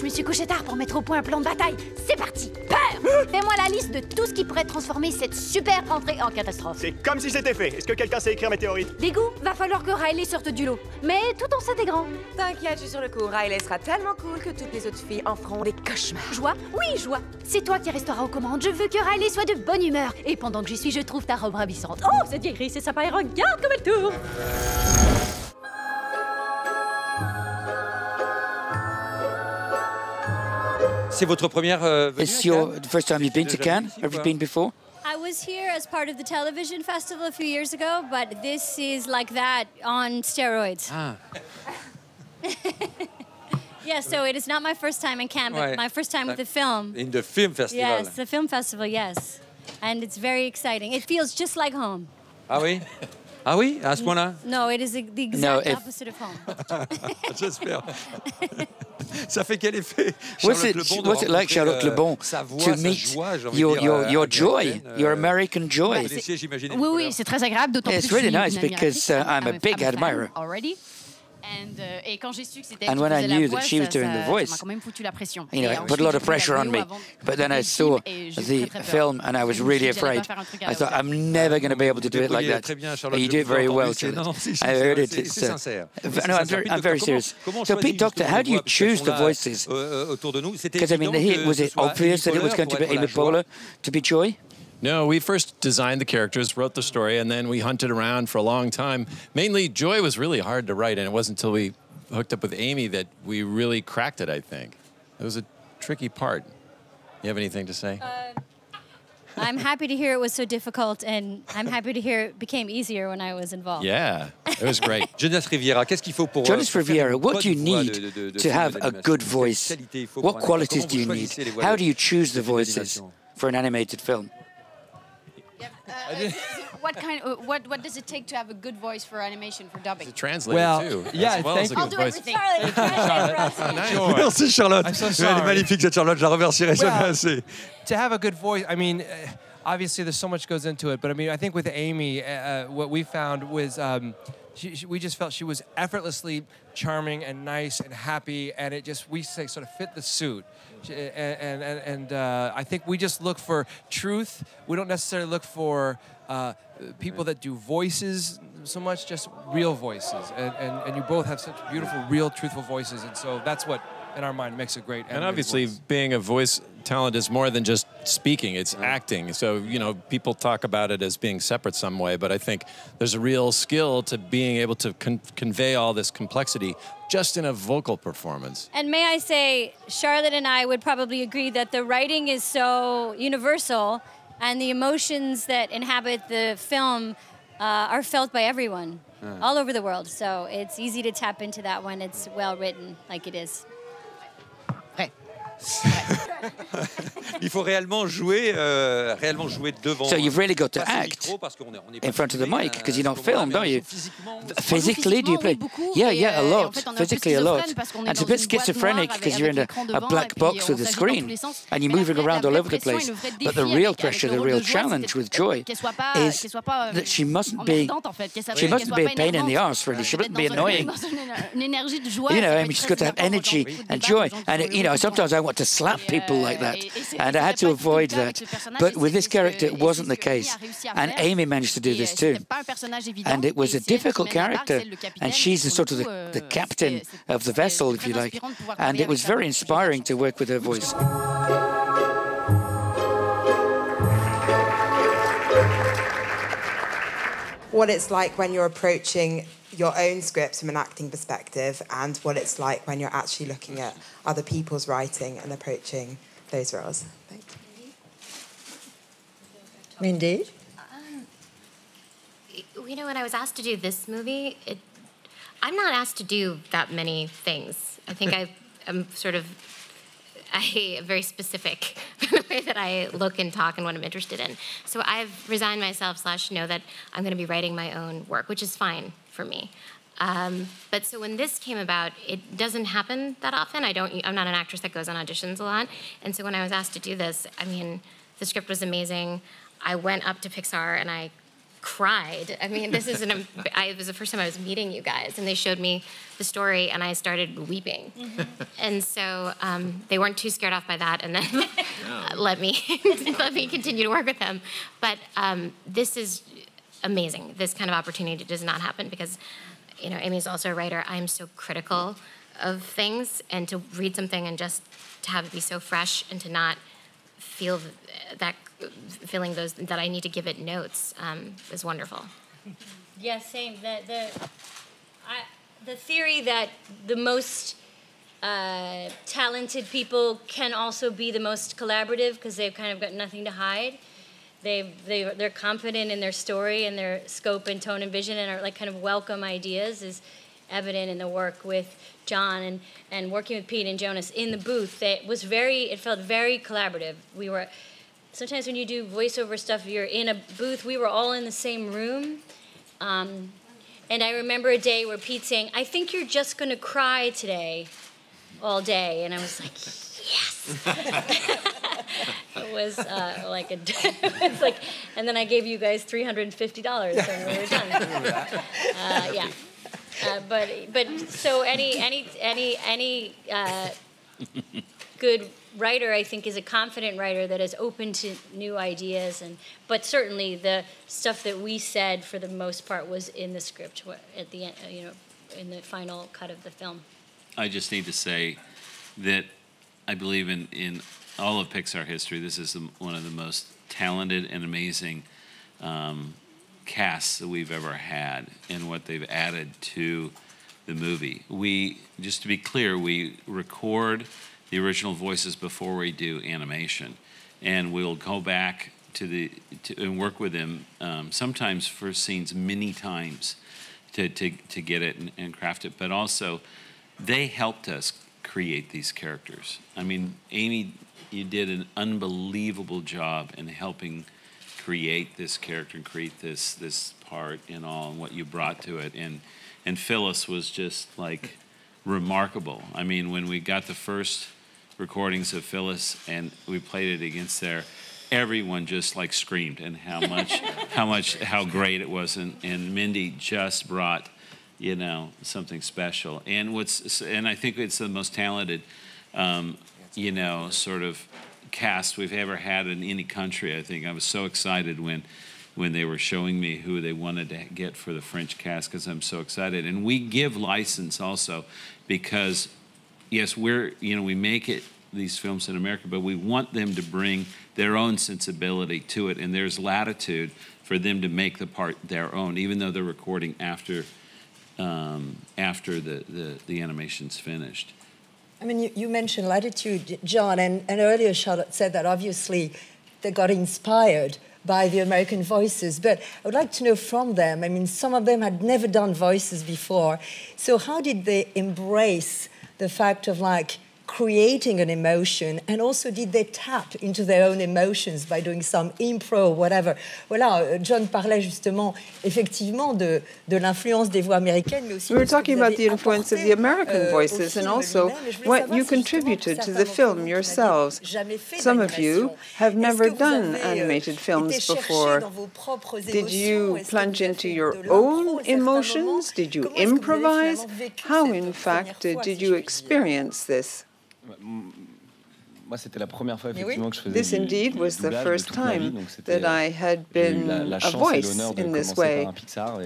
me suis couché tard pour mettre au point un plan de bataille. C'est parti, Peur! Fais-moi la liste de tout ce qui pourrait transformer cette super entrée en catastrophe. C'est comme si c'était fait. Est-ce que quelqu'un sait écrire météorite? Dégoût, va falloir que Riley sorte du lot. Mais tout en s'intégrant. T'inquiète, je suis sur le coup. Riley sera tellement cool que toutes les autres filles en feront des cauchemars. Joie? Oui, Joie. C'est toi qui resteras aux commandes. Je veux que Riley soit de bonne humeur. Et pendant que j'y suis, je trouve ta robe ravissante. Oh, cette vieillerie, c'est sympa et regarde comme elle tourne. C'est votre première venue? It's your first time you've been to Cannes? Have you been before? I was here as part of the television festival a few years ago, but this is like that on steroids. Ah. Yeah, so it is not my first time in Cannes, but my first time with the film. In the film festival. Yes, the film festival, yes. And it's very exciting. It feels just like home. Ah oui? Ah oui? À ce point-là? No, it is the exact opposite of home. J'espère. Ça fait quel effet? What's it like, Charlotte Le Bon, to meet your joy, your American joy? Oui, c'est très agréable, d'autant plus It's really nice because I'm a big admirer. Et quand j'ai su que c'était And when I knew that she was doing the voice, m'a quand même foutu la pression. you know, it put a lot of pressure on me. But then I saw the film and I was really afraid. I thought, I'm never going to be able to do it like that. But you do it very well, Charlotte. I heard it. No, I'm very serious. So, Pete, Doctor, how do you choose the voices? Because, I mean, was it obvious that it was going to be Amy Poehler to be Joy? No, we first designed the characters, wrote the story, and then we hunted around for a long time. Mainly, Joy was really hard to write, and it wasn't until we hooked up with Amy that we really cracked it, I think. It was a tricky part. You have anything to say? I'm happy to hear it was so difficult, and I'm happy to hear it became easier when I was involved. Yeah, it was great. Jonas Riviera, qu'est-ce qu'il faut pour... Jonas Riviera, what do you need to have a good voice? What qualities do you need? How do you choose the voices for an animated film? What does it take to have a good voice for animation, for dubbing? To translate too. Yeah, thank you. I'll do everything. Merci Charlotte. I'm so Elle sorry. est magnifique cette Charlotte, je la remercierai jamais assez. To have a good voice, I mean, obviously there's so much goes into it, but I mean, I think with Amy, what we found was we just felt she was effortlessly charming and nice and happy, and we sort of fit the suit. And I think we just look for truth. We don't necessarily look for people that do voices so much, just real voices. And you both have such beautiful, real, truthful voices, and so that's what, in our mind, makes a great animated And obviously, voice. being a voice talent is more than just speaking, it's acting. So, you know, people talk about it as being separate some way, but I think there's a real skill to being able to convey all this complexity just in a vocal performance. And may I say, Charlotte and I would probably agree that the writing is so universal, and the emotions that inhabit the film are felt by everyone all over the world. So it's easy to tap into that when it's well written, like it is. Il faut réellement jouer devant. So you've really got to act in front of the mic because you don't film, don't you? Physically, do you play? Yeah, a lot. Physically, a lot. And it's a bit schizophrenic because you're in a black box with a screen and you're moving around all over the place. But the real pressure, the real challenge with Joy is that she mustn't be a pain in the arse, really. She mustn't be annoying. You know, I mean, she's got to have energy and joy. And, you know, sometimes I want to slap people like that. And I had to avoid that. But with this character, it wasn't the case. And Amy managed to do this too. And it was a difficult character. And she's sort of the captain of the vessel, if you like. And it was very inspiring to work with her voice. What it's like when you're approaching your own scripts from an acting perspective and what it's like when you're actually looking at other people's writing and approaching those roles. Thank you. Mindy? You know, when I was asked to do this movie, I'm not asked to do that many things. I think I'm very specific in the way that I look and talk and what I'm interested in. So I've resigned myself / know that I'm going to be writing my own work, which is fine for me. But so when this came about, it doesn't happen that often. I'm not an actress that goes on auditions a lot. And so when I was asked to do this, I mean, the script was amazing. I went up to Pixar and I cried. I mean, this is it was the first time I was meeting you guys, and they showed me the story, and I started weeping. And so they weren't too scared off by that, and then let me continue to work with them. But this is amazing. This kind of opportunity does not happen because, you know, Amy's also a writer. I'm so critical of things, and to read something and just to have it be so fresh and to not feel feeling that I need to give it notes is wonderful. Yeah, same. The theory that the most talented people can also be the most collaborative because they've kind of got nothing to hide. They're confident in their story and their scope and tone and vision and are like kind of welcome ideas is evident in the work with John and working with Pete and Jonas in the booth. It felt very collaborative. We were, sometimes when you do voiceover stuff, you're in a booth. We were all in the same room. And I remember a day where Pete's saying, I think you're just going to cry today, all day. And I was like, yes. It was it's like, and then I gave you guys $350 when we were done. Yeah. But so any good writer, I think, is a confident writer that is open to new ideas. But certainly the stuff that we said for the most part was in the script at the end, you know, in the final cut of the film. I just need to say that I believe in all of Pixar history, this is one of the most talented and amazing casts that we've ever had and what they've added to the movie. Just to be clear, we record the original voices before we do animation, and we'll go back and work with them sometimes for scenes many times to get it and craft it, but also they helped us create these characters. I mean, Amy, you did an unbelievable job in helping create this character and create this part and all and what you brought to it. And Phyllis was just like remarkable. I mean, when we got the first recordings of Phyllis and we played it against there, everyone just like screamed and how great it was. And Mindy just brought, you know, something special. And I think it's the most talented you know, sort of cast we've ever had in any country, I think. I was so excited when they were showing me who they wanted to get for the French cast because I'm so excited. And we give license also because, yes, we make these films in America, but we want them to bring their own sensibility to it, and there's latitude for them to make the part their own, even though they're recording after the animation's finished. I mean, you mentioned latitude, John, and earlier Charlotte said that obviously they got inspired by the American voices, but I would like to know from them, I mean, some of them had never done voices before, so how did they embrace the fact of like creating an emotion, and also did they tap into their own emotions by doing some impro, whatever. Voilà, John parlait justement effectivement de l'influence des voix américaines, mais aussi we were talking about the influence of the American voices and also what you contributed to the film yourselves. Some of you have never done animated films before. Did you plunge into your own emotions? Did you improvise? How, in fact, did you experience this? This indeed was the first time that I had been a voice in this way.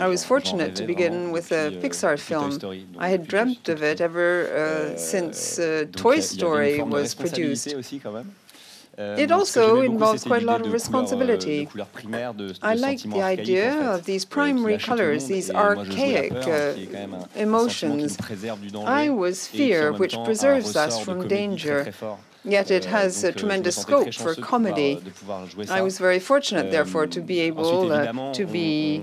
I was fortunate to begin with a Pixar film. I had dreamt of it ever since Toy Story was produced. It also involves quite a lot of responsibility. I like the idea of these primary colors, these archaic emotions. I was fear, which preserves us from danger. Yet it has a tremendous scope for comedy. I was very fortunate, therefore, to be able to be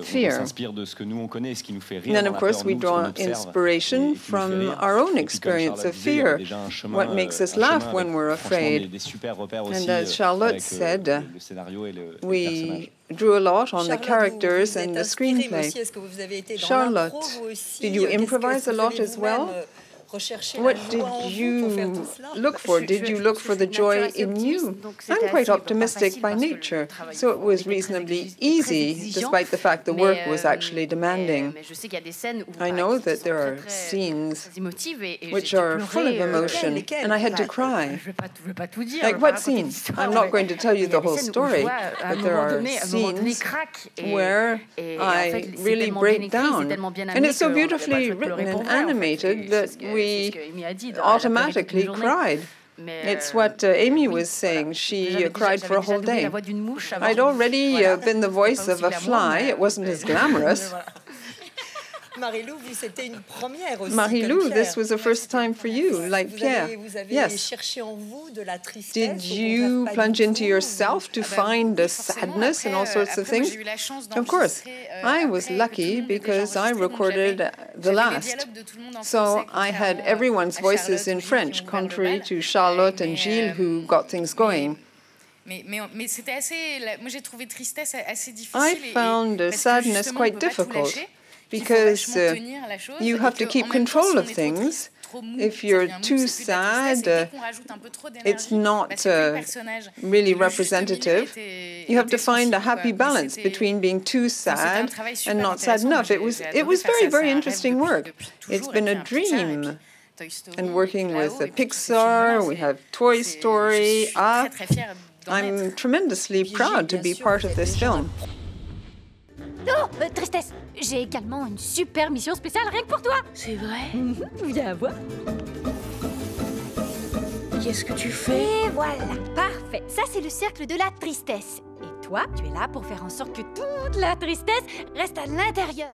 fear. And then, of course, we draw inspiration from our own experience of fear, what makes us laugh when we're afraid. And as Charlotte said, we drew a lot on the characters and the screenplay. Charlotte, did you improvise a lot as well? What did you look for? Did you look for the joy in you? I'm quite optimistic by nature, so it was reasonably easy, despite the fact the work was actually demanding. I know that there are scenes which are full of emotion, and I had to cry. Like what scene? I'm not going to tell you the whole story, but there are scenes where I really break down. And it's so beautifully written and animated that we automatically cried. It's what Amy was saying. She cried for a whole day. I'd already been the voice of a fly. It wasn't as glamorous. Marilou, this was the first time for you, like Pierre. Yes. Did you plunge into yourself to find the sadness and all sorts of things? Of course. I was lucky because I recorded the last. So I had everyone's voices in French, contrary to Charlotte and Gilles, who got things going. I found sadness quite difficult, because you have to keep control of things. If you're too sad, it's not really representative. You have to find a happy balance between being too sad and not sad enough. It was very, very interesting work. It's been a dream. And working with Pixar, we have Toy Story. I'm tremendously proud to be part of this film. Oh, Tristesse, j'ai également une super mission spéciale rien que pour toi. C'est vrai? Viens voir. Qu'est-ce que tu fais? Et voilà, parfait. Ça, c'est le cercle de la tristesse. Et toi, tu es là pour faire en sorte que toute la tristesse reste à l'intérieur.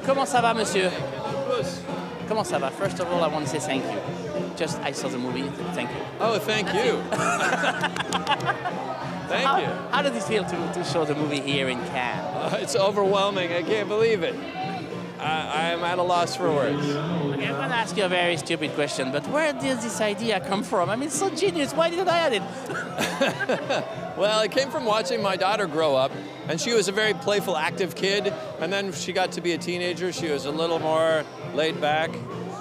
Comment ça va, monsieur? Comment ça va? First of all, I want to say thank you. Just, I saw the movie. Thank you. Oh, thank you. Thank you. How does it feel to show the movie here in Cannes? It's overwhelming. I can't believe it. I am at a loss for words. Okay, I'm going to ask you a very stupid question, but where did this idea come from? I mean, it's so genius. Why didn't I add it? Well, it came from watching my daughter grow up, and she was a very playful, active kid, and then she got to be a teenager. She was a little more laid back,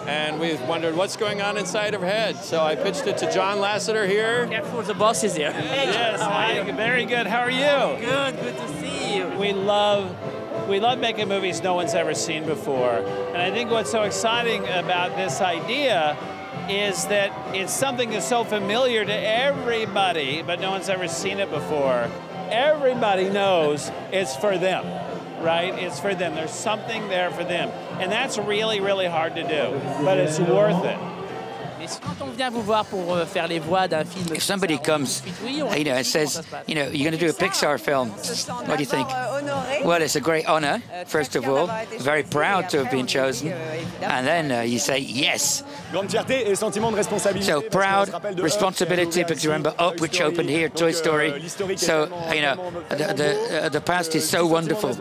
and we wondered what's going on inside her head. So I pitched it to John Lasseter here. Careful, the boss is here. Yes, hi, very good. How are you? Good to see you. We love making movies no one's ever seen before. And I think what's so exciting about this idea is that it's something that's so familiar to everybody, but no one's ever seen it before. Everybody knows it's for them, right? It's for them. There's something there for them. And that's really, really hard to do, but it's worth it. If somebody comes, and says, you're going to do a Pixar film, what do you think? Well, it's a great honor, first of all. Very proud to have been chosen. And then you say, yes. So proud, responsibility, because you remember Up, which opened here, Toy Story. So, the past is so wonderful.